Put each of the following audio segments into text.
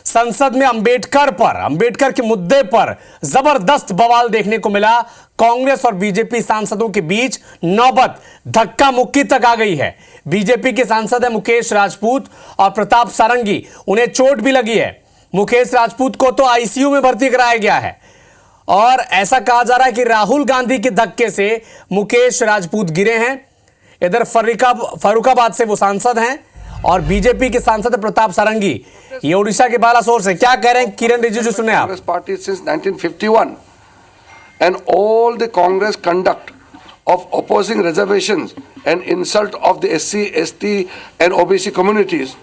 संसद में अंबेडकर के मुद्दे पर जबरदस्त बवाल देखने को मिला। कांग्रेस और बीजेपी सांसदों के बीच नौबत धक्का मुक्की तक आ गई है। बीजेपी के सांसद है मुकेश राजपूत और प्रताप सारंगी, उन्हें चोट भी लगी है। मुकेश राजपूत को तो आईसीयू में भर्ती कराया गया है और ऐसा कहा जा रहा है कि राहुल गांधी के धक्के से मुकेश राजपूत गिरे हैं। इधर फर्रुखाबाद से वो सांसद हैं और बीजेपी के सांसद प्रताप सारंगी, ये उड़ीसा के बालासोर से। क्या कह रहे हैं किरण रिजिजू, सुने आप। Congress party since 1951 and all the Congress conduct of opposing reservations and insult of the SC, ST and OBC communities,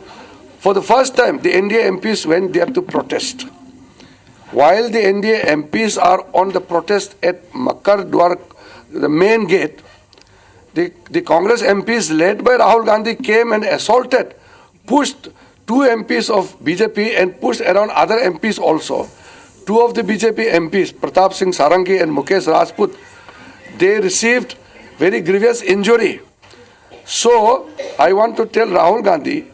for the first time the NDA MPs went there to protest. While the NDA MPs are on the protest at Makkar Dwar, the main gate, the Congress MPs led by Rahul Gandhi came and assaulted, pushed two MPs of BJP and pushed around other MPs also. Two of the BJP MPs, Pratap Singh Sarangi and Mukesh Rajput, they received very grievous injury. So I want to tell Rahul Gandhi,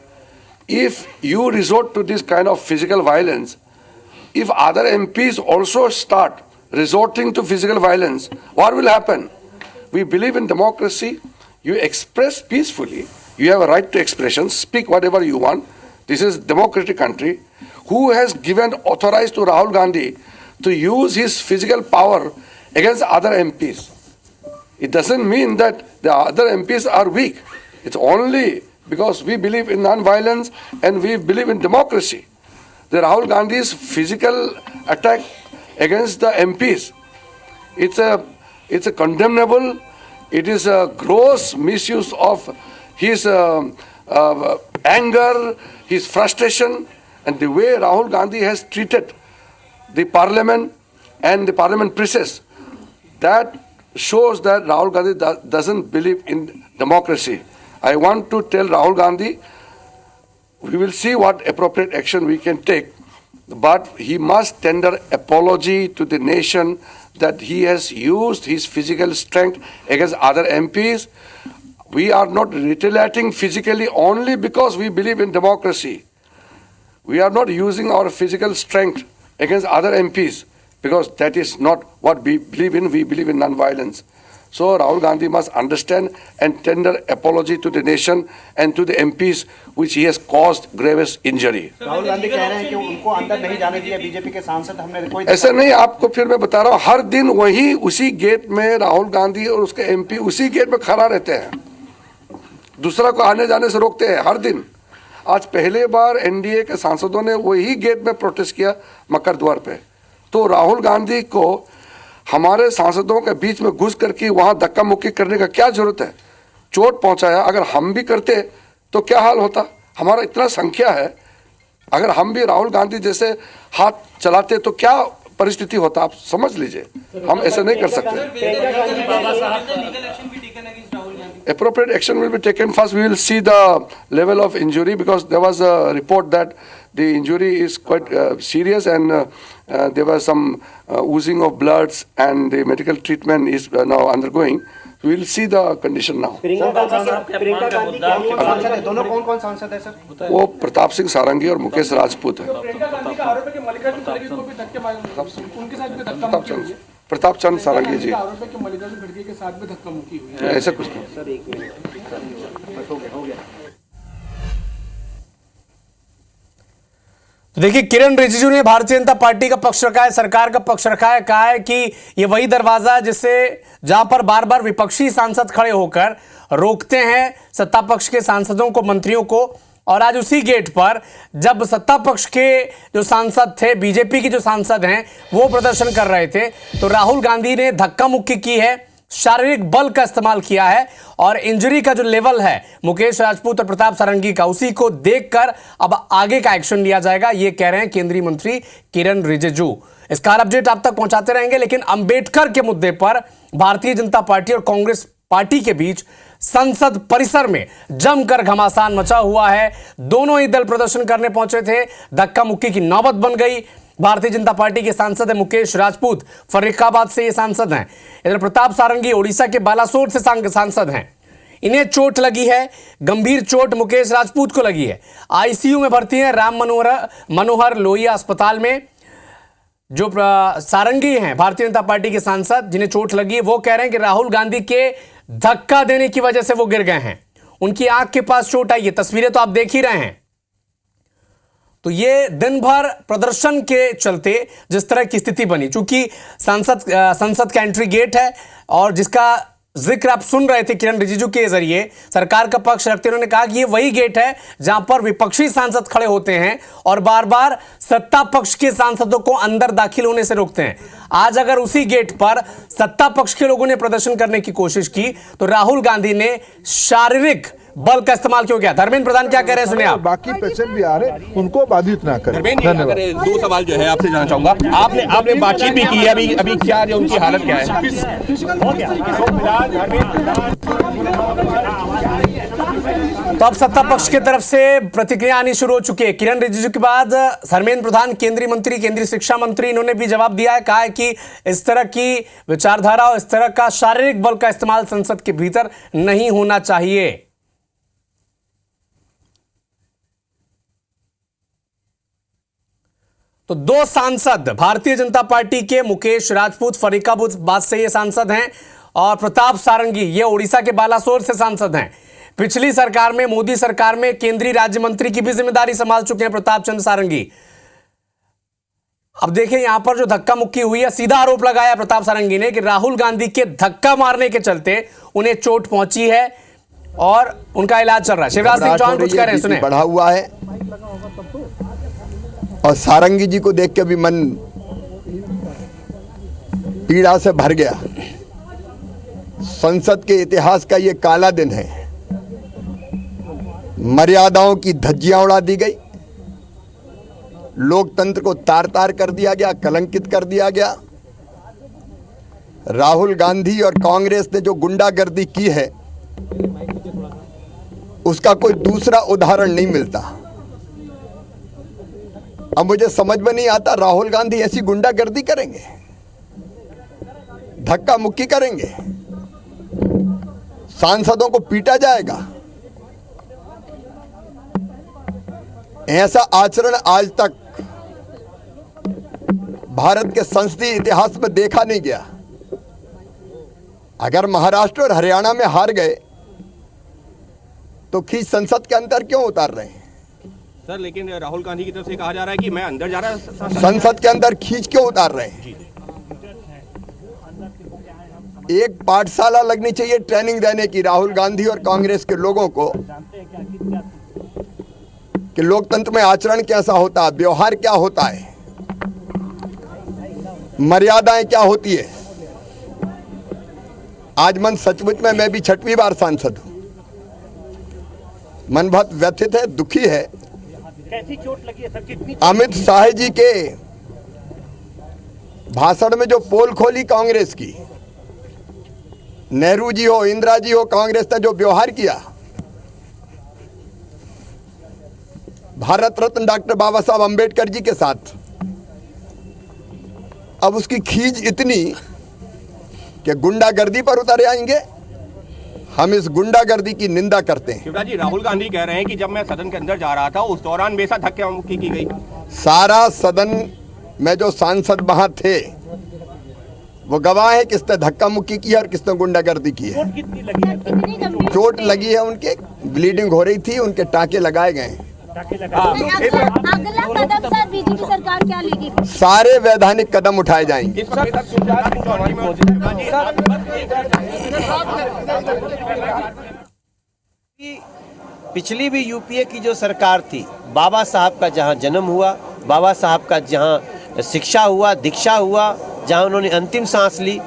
if you resort to this kind of physical violence, if other MPs also start resorting to physical violence, what will happen? We believe in democracy. You express peacefully. You have a right to expression. Speak whatever you want. This is a democratic country. Who has given authorized to Rahul Gandhi to use his physical power against other MPs? It doesn't mean that the other MPs are weak. It's only because we believe in non-violence and we believe in democracy. The Rahul Gandhi's physical attack against the MPs, it's a condemnable. It is a gross misuse of his anger, his frustration, and the way Rahul Gandhi has treated the parliament and the parliament process. That shows that Rahul Gandhi doesn't believe in democracy. I want to tell Rahul Gandhi, we will see what appropriate action we can take, but he must tender apology to the nation that he has used his physical strength against other MPs. We are not retaliating physically only because we believe in democracy. We are not using our physical strength against other MPs because that is not what we believe in. We believe in non-violence. So Rahul Gandhi must understand and tender apology to the nation and to the MPs which he has caused grievous injury. Rahul Gandhi कह रहे हैं कि उनको अंदर नहीं जाने दिया BJP के सांसद, हमने कोई ऐसा नहीं। आपको फिर मैं बता रहा हूँ, हर दिन वही उसी गेट में राहुल गांधी और उसके एमपी उसी गेट में खड़ा रहते हैं, दूसरा को आने जाने से रोकते हैं हर दिन। आज पहले बार एनडीए के सांसदों ने वही गेट में प्रोटेस्ट किया मकर द्वार पे। तो राहुल गांधी को हमारे सांसदों के बीच में घुस करके वहां धक्का मुक्की करने का क्या जरूरत है? चोट पहुंचाया, अगर हम भी करते तो क्या हाल होता? हमारा इतना संख्या है, अगर हम भी राहुल गांधी जैसे हाथ चलाते तो क्या परिस्थिति होता? आप समझ लीजिए, हम ऐसे नहीं कर सकते। Appropriate action will be taken. First, we will see the level of injury because there was a report that the injury is quite serious and there was some oozing of bloods and the medical treatment is now undergoing. We will see the condition now. Priyanka Gandhi सांसद है, दोनों कौन कौन सांसद है sir? वो प्रताप सिंह सारंगी और मुकेश राजपूत है। प्रताप चंद सारंगी जी, ऐसा कुछ नहीं। तो देखिए, किरण रिजिजू ने भारतीय जनता पार्टी का पक्ष रखा है, सरकार का पक्ष रखा है। कहा है कि ये वही दरवाजा है जिससे जहां पर बार बार विपक्षी सांसद खड़े होकर रोकते हैं सत्ता पक्ष के सांसदों को, मंत्रियों को। और आज उसी गेट पर जब सत्ता पक्ष के जो सांसद थे, बीजेपी के जो सांसद हैं, वो प्रदर्शन कर रहे थे, तो राहुल गांधी ने धक्का मुक्की की है, शारीरिक बल का इस्तेमाल किया है और इंजरी का जो लेवल है मुकेश राजपूत और प्रताप सारंगी का, उसी को देखकर अब आगे का एक्शन लिया जाएगा, ये कह रहे हैं केंद्रीय मंत्री किरण रिजिजू। इसका हर अपडेट आप तक पहुंचाते रहेंगे। लेकिन अंबेडकर के मुद्दे पर भारतीय जनता पार्टी और कांग्रेस पार्टी के बीच संसद परिसर में जमकर घमासान मचा हुआ है। दोनों ही दल प्रदर्शन करने पहुंचे थे, धक्का मुक्की की नौबत बन गई। भारतीय जनता पार्टी के सांसद है मुकेश राजपूत, फर्रुखाबाद से ये सांसद हैं। इधर प्रताप सारंगी उड़ीसा के बालासोर से सांसद हैं। इन्हें चोट लगी है, गंभीर चोट मुकेश राजपूत को लगी है। आईसीयू में भर्ती हैं राम मनोहर लोहिया अस्पताल में। जो सारंगी हैं भारतीय जनता पार्टी के सांसद जिन्हें चोट लगी है, वो कह रहे हैं कि राहुल गांधी के धक्का देने की वजह से वो गिर गए हैं, उनकी आंख के पास चोट आई है। तस्वीरें तो आप देख ही रहे हैं। तो ये दिन भर प्रदर्शन के चलते जिस तरह की स्थिति बनी, चूंकि संसद का एंट्री गेट है और जिसका जिक्र आप सुन रहे थे किरण रिजिजू के जरिए, सरकार का पक्ष रखते उन्होंने कहा कि ये वही गेट है जहां पर विपक्षी सांसद खड़े होते हैं और बार बार सत्ता पक्ष के सांसदों को अंदर दाखिल होने से रोकते हैं। आज अगर उसी गेट पर सत्ता पक्ष के लोगों ने प्रदर्शन करने की कोशिश की तो राहुल गांधी ने शारीरिक बल का इस्तेमाल क्यों किया? धर्मेंद्र प्रधान क्या कह रहे हैं, सुनिए आप। बाकी पेशेंट भी आ रहे, उनको बाधित ना करें। धन्यवाद। दो सवाल जो है आपसे जानना चाहूंगा, आपने बातचीत भी की है, अभी क्या है, उनकी हालत क्या है? तो अब सत्ता पक्ष की तरफ से प्रतिक्रिया आनी शुरू हो चुकी है। किरण रिजिजू के बाद धर्मेंद्र प्रधान केंद्रीय मंत्री, केंद्रीय शिक्षा मंत्री, इन्होंने भी जवाब दिया है। कहा है कि इस तरह की विचारधारा और इस तरह का शारीरिक बल का इस्तेमाल संसद के भीतर नहीं होना चाहिए। तो दो सांसद भारतीय जनता पार्टी के, मुकेश राजपूत फरीकाबाद से ये सांसद हैं और प्रताप सारंगी ये उड़ीसा के बालासोर से सांसद हैं। पिछली सरकार में, मोदी सरकार में केंद्रीय राज्य मंत्री की भी जिम्मेदारी संभाल चुके हैं प्रताप चंद्र सारंगी। अब देखिए यहां पर जो धक्का मुक्की हुई है, सीधा आरोप लगाया प्रताप सारंगी ने कि राहुल गांधी के धक्का मारने के चलते उन्हें चोट पहुंची है और उनका इलाज चल रहा है। शिवराज सिंह चौहान कुछ कह रहे हैं, सुने। बढ़ा हुआ है और सारंगी जी को देख के भी मन पीड़ा से भर गया। संसद के इतिहास का ये काला दिन है। मर्यादाओं की धज्जियां उड़ा दी गई, लोकतंत्र को तार तार कर दिया गया, कलंकित कर दिया गया। राहुल गांधी और कांग्रेस ने जो गुंडागर्दी की है उसका कोई दूसरा उदाहरण नहीं मिलता। अब मुझे समझ में नहीं आता, राहुल गांधी ऐसी गुंडागर्दी करेंगे, धक्का मुक्की करेंगे, सांसदों को पीटा जाएगा? ऐसा आचरण आज तक भारत के संसदीय इतिहास में देखा नहीं गया। अगर महाराष्ट्र और हरियाणा में हार गए तो खींच संसद के अंदर क्यों उतार रहे हैं? सर, लेकिन राहुल गांधी की तरफ से कहा जा रहा है कि मैं अंदर जा रहा हूं, संसद के अंदर खींच क्यों उतार रहे हैं? एक पाठशाला लगनी चाहिए ट्रेनिंग देने की राहुल गांधी और कांग्रेस के लोगों को कि लोकतंत्र में आचरण कैसा होता है, व्यवहार क्या होता है, मर्यादाएं क्या होती है। आज मन सचमुच में, मैं भी 6वीं बार सांसद हूं, मन बहुत व्यथित है, दुखी है। कैसी चोट लगी है सर? कितनी? अमित शाह जी के भाषण में जो पोल खोली कांग्रेस की, नेहरू जी हो, इंदिरा जी हो, कांग्रेस ने जो व्यवहार किया, भारत रत्न डॉक्टर बाबा साहब अंबेडकर जी के साथ, अब उसकी खींच इतनी कि गुंडागर्दी पर उतर आएंगे। हम इस गुंडागर्दी की निंदा करते हैं। शिवराज जी, राहुल गांधी कह रहे हैं कि जब मैं सदन के अंदर जा रहा था उस दौरान बेसा धक्का मुक्की की गई। सारा सदन में जो सांसद वहां थे वो गवाह है किसने धक्का मुक्की की है और किसने गुंडागर्दी की है। कितनी लगी है? चोट लगी है, उनके ब्लीडिंग हो रही थी, उनके टाके लगाए गए हैं। अगला कदम सर बीजेपी सरकार क्या लेगी? सारे वैधानिक कदम उठाए जाएंगे। पिछली भी यूपीए की जो सरकार थी, बाबा साहब का जहां जन्म हुआ, बाबा साहब का जहां शिक्षा हुआ, दीक्षा हुआ, जहां उन्होंने अंतिम सांस ली,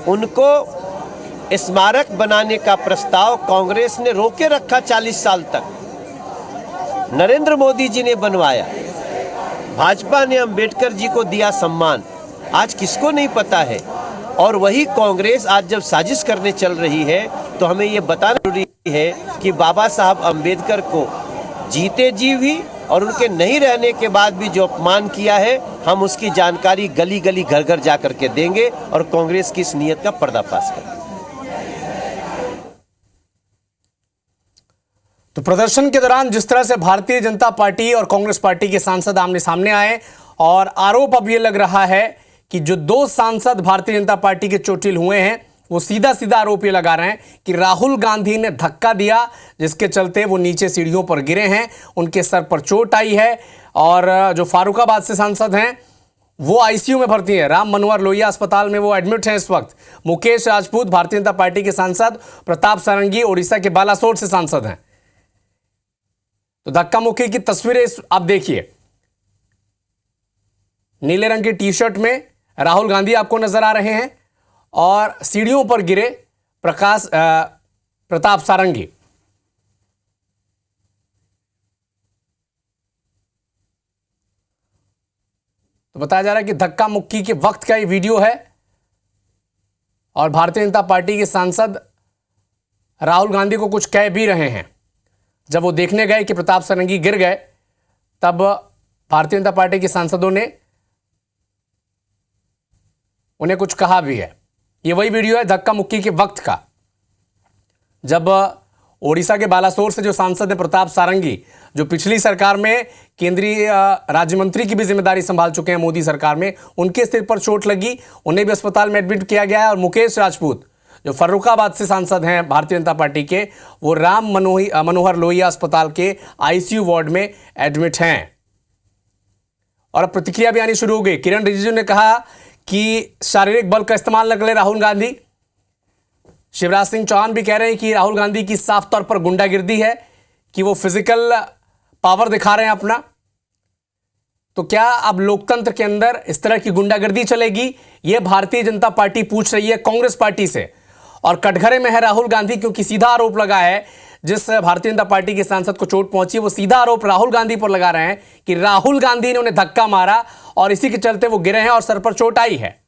उनको स्मारक बनाने का प्रस्ताव कांग्रेस ने रोके रखा 40 साल तक। नरेंद्र मोदी जी ने बनवाया, भाजपा ने अंबेडकर जी को दिया सम्मान, आज किसको नहीं पता है। और वही कांग्रेस आज जब साजिश करने चल रही है तो हमें ये बताना जरूरी है कि बाबा साहब अंबेडकर को जीते जी भी और उनके नहीं रहने के बाद भी जो अपमान किया है, हम उसकी जानकारी गली गली घर घर जा करके देंगे और कांग्रेस की इस नीयत का पर्दाफाश करेंगे। तो प्रदर्शन के दौरान जिस तरह से भारतीय जनता पार्टी और कांग्रेस पार्टी के सांसद आमने सामने आए और आरोप अब यह लग रहा है कि जो दो सांसद भारतीय जनता पार्टी के चोटिल हुए हैं वो सीधा सीधा आरोप ये लगा रहे हैं कि राहुल गांधी ने धक्का दिया जिसके चलते वो नीचे सीढ़ियों पर गिरे हैं, उनके सर पर चोट आई है। और जो फारुखाबाद से सांसद हैं वो आईसीयू में भर्ती हैं, राम मनोहर लोहिया अस्पताल में वो एडमिट हैं इस वक्त। मुकेश राजपूत भारतीय जनता पार्टी के सांसद, प्रताप सारंगी ओडिशा के बालासोर से सांसद हैं। तो धक्का मुक्की की तस्वीरें आप देखिए। नीले रंग की टी शर्ट में राहुल गांधी आपको नजर आ रहे हैं और सीढ़ियों पर गिरे प्रताप सारंगी। तो बताया जा रहा है कि धक्का मुक्की के वक्त का ये वीडियो है और भारतीय जनता पार्टी के सांसद राहुल गांधी को कुछ कह भी रहे हैं। जब वो देखने गए कि प्रताप सारंगी गिर गए तब भारतीय जनता पार्टी के सांसदों ने उन्हें कुछ कहा भी है। ये वही वीडियो है धक्का मुक्की के वक्त का, जब ओडिशा के बालासोर से जो सांसद है प्रताप सारंगी, जो पिछली सरकार में केंद्रीय राज्य मंत्री की भी जिम्मेदारी संभाल चुके हैं मोदी सरकार में, उनके सिर पर चोट लगी, उन्हें भी अस्पताल में एडमिट किया गया है। और मुकेश राजपूत जो फर्रुखाबाद से सांसद हैं भारतीय जनता पार्टी के, वो राम मनोहर लोहिया अस्पताल के आईसीयू वार्ड में एडमिट हैं। और अब प्रतिक्रिया भी आनी शुरू हो गई। किरण रिजिजू ने कहा कि शारीरिक बल का इस्तेमाल न करें राहुल गांधी। शिवराज सिंह चौहान भी कह रहे हैं कि राहुल गांधी की साफ तौर पर गुंडागिर्दी है, कि वो फिजिकल पावर दिखा रहे हैं अपना। तो क्या अब लोकतंत्र के अंदर इस तरह की गुंडागिर्दी चलेगी? यह भारतीय जनता पार्टी पूछ रही है कांग्रेस पार्टी से। और कटघरे में है राहुल गांधी, क्योंकि सीधा आरोप लगा है, जिस भारतीय जनता पार्टी के सांसद को चोट पहुंची वो सीधा आरोप राहुल गांधी पर लगा रहे हैं कि राहुल गांधी ने उन्हें धक्का मारा और इसी के चलते वो गिरे हैं और सर पर चोट आई है।